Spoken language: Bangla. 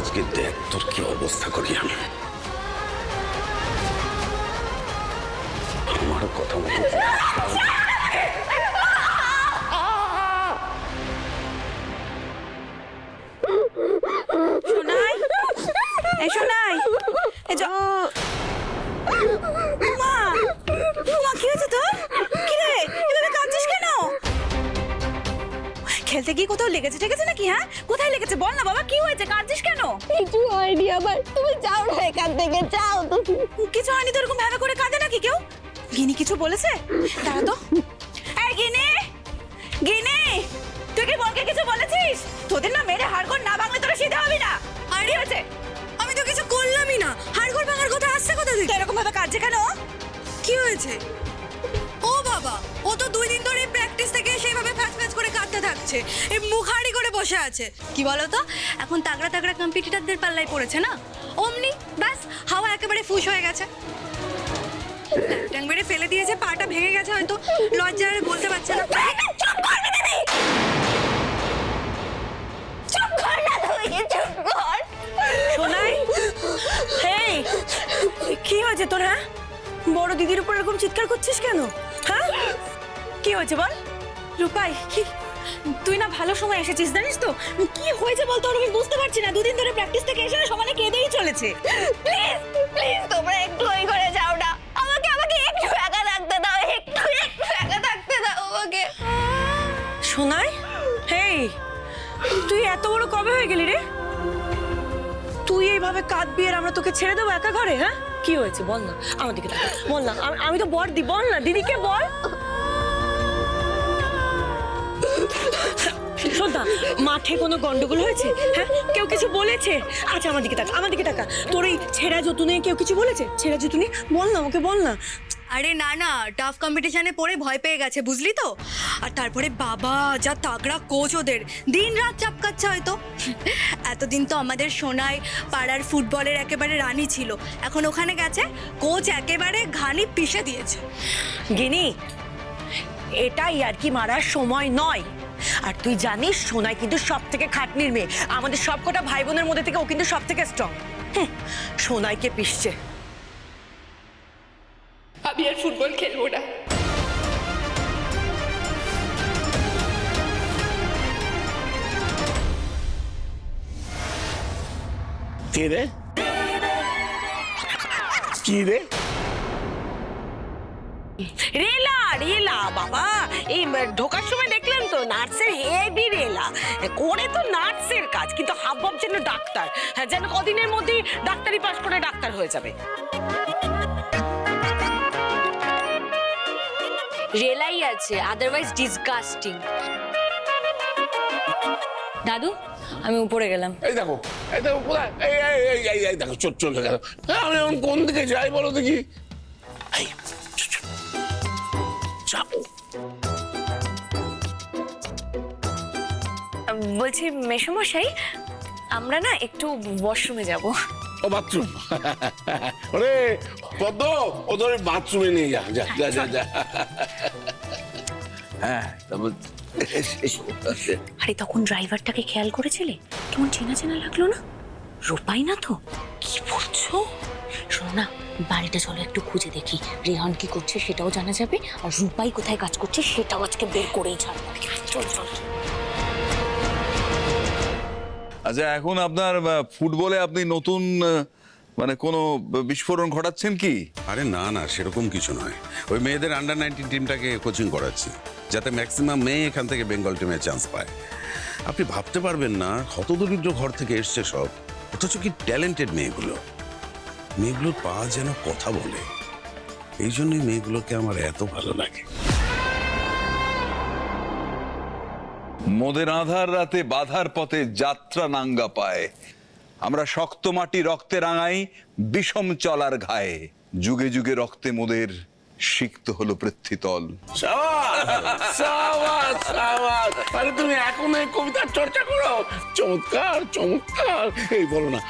আজকে দেখ তোর কি অবস্থা করি আমি। আমার কথা মতো শোনাই, এই শোনাই, এই যে মা, মা কি হয়েছে তোর? কি রে, এভাবে কাঁদছিস কেন? খেলতে গিয়ে কোথাও লেগেছে ঠেকেছে নাকি? হ্যাঁ, কোথায় লেগেছে বল না বাবা, কি হয়েছে, কাঁদছিস কেন? কিছু হয়নি আবার, তুমি যাও না এখান থেকে, যাও তুমি। কিছু হয়নি তো এরকম ভেবে করে কাঁদে নাকি কেউ? গিনি কিছু বলেছে? দাঁড়া তো। এই গিনি, গিনি, তুই কি বলকে কিছু বলেছিস? তোদের না মেরে হাড়গোড় না ভাঙলে তোরা সিধা হবি না। আর কি হয়েছে? আমি তো কিছু করলামই না, হাড়গোড় ভাঙার কথা আসছে কোথা থেকে? এরকম ভাবে কাঁদছে কেন? কি হয়েছে? ও বাবা, ও তো 2 দিন ধরে প্র্যাকটিস থেকে সেইভাবে ফ্যাচ ফ্যাচ করে কাঁদতে থাকছে, এই মুখ হাড়ি করে বসে আছে। কি বলো তো, এখন তাগড়া তাগড়া কম্পিটিটরদের পাল্লায় পড়েছে না, অমনি ব্যাস হাওয়া একেবারে ফুস হয়ে গেছে। ট্যাং মেরে ফেলে দিয়েছে, পাটা ভেঙে গেছে হয়তো, লজ্জায় বলতে পারছে না। চুপ কর দিদি, চুপ কর না তুই, চুপ কর। শোনাই, হেই, কি হয়েছে তোর? হ্যাঁ, বড় দিদির উপর এরকম চিৎকার করছিস কেন? হ্যাঁ, কি হয়েছে বল? রূপাই, কি তুই না ভালো সময় এসেছিস জানিস তো? কি হয়েছে বল তোর? আমি বুঝতে পারছি না, 2 দিন ধরে প্র্যাকটিস থেকে এসে সমানে কেঁদেই চলেছে। প্লিজ প্লিজ তোমরা একটু ওই ঘরে যাও না, আমাকে একটু একা থাকতে দাও, একটু একা থাকতে দাও আমাকে। শোনাই, হেই, তুই এত বড় কবে হয়ে গেলি রে? তুই এইভাবে কাঁদবি আর আমরা তোকে ছেড়ে দেবো একা ঘরে? হ্যাঁ, কি হয়েছে বল না, আমার দিকে তাকা, বল না। আমি তো বড়দি, বল না দিদিকে বল। শোন না, মাঠে কোনো গন্ডগোল হয়েছে? হ্যাঁ, কেউ কিছু বলেছে? আচ্ছা আমার দিকে তাকা, আমার দিকে তাকা। তোর এই ছেঁড়া জুতো নিয়ে কেউ কিছু বলেছে? ছেঁড়া জুতো নিয়ে বল না, ওকে বল না। আরে না না, টাফ কম্পিটিশনে পড়ে ভয় পেয়ে গেছে বুঝলি তো। আর তারপরে বাবা যা তাগড়া কোচ, ওদের দিন রাত চাপকাচ্ছে হয়তো। এতদিন তো আমাদের সোনাই পাড়ার ফুটবলের একেবারে রানী ছিল, এখন ওখানে গেছে, কোচ একেবারে ঘানি পিষে দিয়েছে। গিনি, এটাই আর কি মারার সময় নয়। আর তুই জানিস সোনাই কিন্তু সব থেকে খাটনির মেয়ে, আমাদের সবকটা ভাই বোনের মধ্যে থেকে ও কিন্তু সব থেকে স্ট্রং। সোনাইকে পিষছে। আমি আর ফুটবল খেলবো না। কে রে? কি রে? রেলা রেলা বাবা, এই ঢোকার সময় দেখলেন তো নার্সের হেভি রেলা করে, তো নার্সের কাজ কিন্তু হাবভাব যেন ডাক্তার। হ্যাঁ, যেন কদিনের মধ্যেই ডাক্তারি পাস করে ডাক্তার হয়ে যাবে। রেলাই আছে, আদারওয়াইজ ডিসগাস্টিং। দাদু, আমি উপরে গেলাম। এই দেখো কোথায়, এই দেখো চলে গেল। আমি এখন কোন দিকে যাই বলো দেখি? এই, যাও। বলছি মেশোমশাই, আমরা না একটু ওয়াশরুমে যাব। ও বাথরুম? ওরে পদ্ম, ওদের বাথরুমে নিয়ে যা যা যা যা যা। হ্যাঁ, তারপর আরে তখন ড্রাইভারটাকে খেয়াল করেছিলে? কেমন চেনা চেনা লাগলো না? রূপাই না তো? কি বলছো? শোনো না, বাড়িটা চলো একটু খুঁজে দেখি, রেহান কি করছে সেটাও জানা যাবে, আর রূপাই কোথায় কাজ করছে সেটাও আজকে বের করেই ছাড়বো। চল চল। আচ্ছা, এখন আপনার ফুটবলে আপনি নতুন মানে কোনো বিস্ফোরণ ঘটাচ্ছেন কি? আরে না না, সেরকম কিছু নয়। ওই মেয়েদের আন্ডার-19 টিমটাকে কোচিং করাচ্ছি, যাতে ম্যাক্সিমাম মেয়ে এখান থেকে বেঙ্গল টিমে চান্স পায়। আপনি ভাবতে পারবেন না, হতদরিদ্র ঘর থেকে এসছে সব, অথচ কি ট্যালেন্টেড মেয়েগুলোর পা যেন কথা বলে। এই জন্যই মেয়েগুলোকে আমার এত ভালো লাগে। মোদের আধার রাতে বাধার পথে যাত্রা নাঙ্গা পায়, আমরা শক্ত মাটি রক্তে রাঙাই বিষম চলার ঘায়ে, যুগে যুগে রক্তে মোদের সিক্ত হলো পৃথ্বীতল। আরে তুমি এখন এই কবিতার চর্চা করো? চমৎকার চমৎকার। এই বলো না,